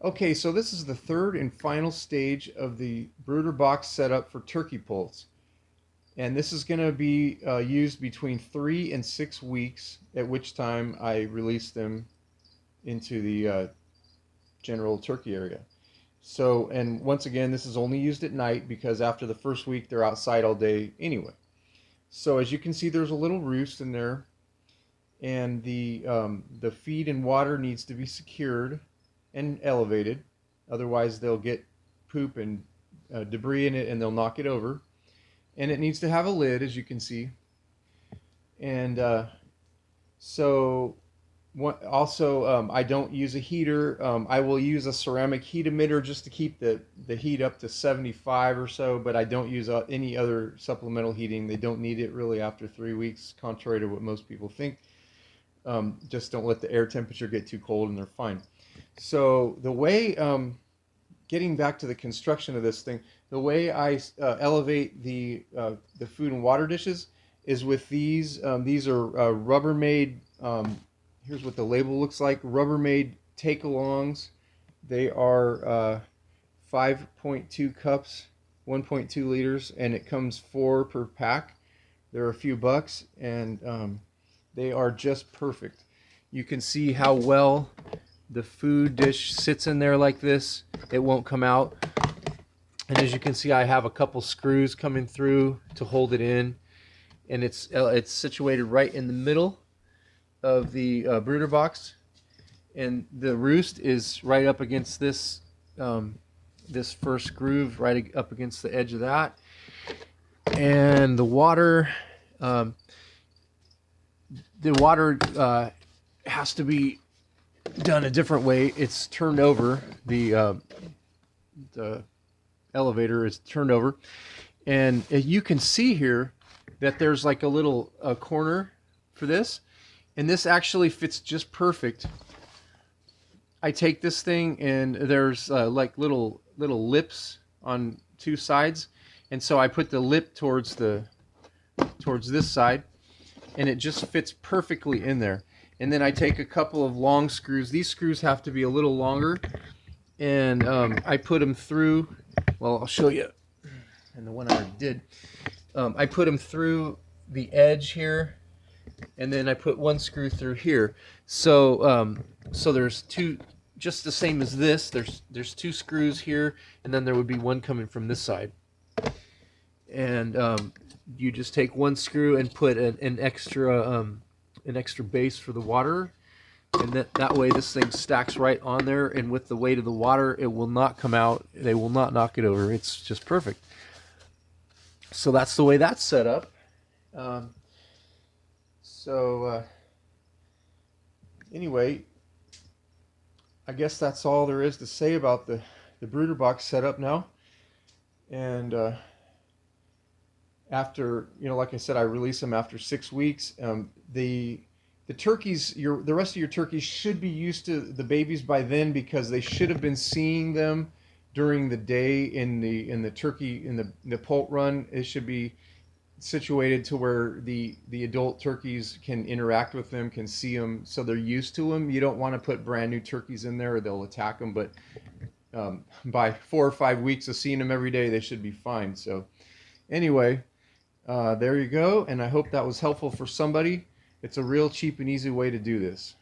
Okay, so this is the third and final stage of the brooder box setup for turkey poults. And this is going to be used between 3 and 6 weeks, at which time I release them into the general turkey area. So, and once again, this is only used at night because after the first week, they're outside all day anyway. So as you can see, there's a little roost in there, and the feed and water needs to be secured and elevated. Otherwise, they'll get poop and debris in it, and they'll knock it over. And it needs to have a lid, as you can see. And so also, I don't use a heater. I will use a ceramic heat emitter just to keep the heat up to 75 or so, but I don't use any other supplemental heating. They don't need it really after 3 weeks, contrary to what most people think. Just don't let the air temperature get too cold and they're fine. So the way, getting back to the construction of this thing, the way I elevate the food and water dishes is with these. These are Rubbermaid. Here's what the label looks like. Rubbermaid take-alongs. They are 5.2 cups, 1.2 liters, and it comes 4 per pack. They're a few bucks, and they are just perfect. You can see how well the food dish sits in there like this. It won't come out. And as you can see, I have a couple screws coming through to hold it in, and it's situated right in the middle of the brooder box, and the roost is right up against this this first groove, right up against the edge of that. And the water has to be done a different way. It's turned over. The elevator is turned over, and you can see here that there's like a little corner for this, and this actually fits just perfect. I take this thing, and there's like little lips on 2 sides, and so I put the lip towards this side, and it just fits perfectly in there. And then I take a couple of long screws. These screws have to be a little longer, and I put them through. Well, I'll show you. And the one I already did. I put them through the edge here, and then I put one screw through here. So so there's two, just the same as this. There's 2 screws here, and then there would be one coming from this side. And you just take one screw and put an extra base for the water, and that way this thing stacks right on there, and with the weight of the water, it will not come out. They will not knock it over. It's just perfect. So that's the way that's set up. Anyway, I guess that's all there is to say about the brooder box setup now. And after, like I said, I release them after 6 weeks. The turkeys, the rest of your turkeys should be used to the babies by then, because they should have been seeing them during the day in the poult run. It should be situated to where the adult turkeys can interact with them, can see them, so they're used to them. You don't want to put brand new turkeys in there or they'll attack them. But by 4 or 5 weeks of seeing them every day, they should be fine. So anyway, there you go, and I hope that was helpful for somebody. It's a real cheap and easy way to do this.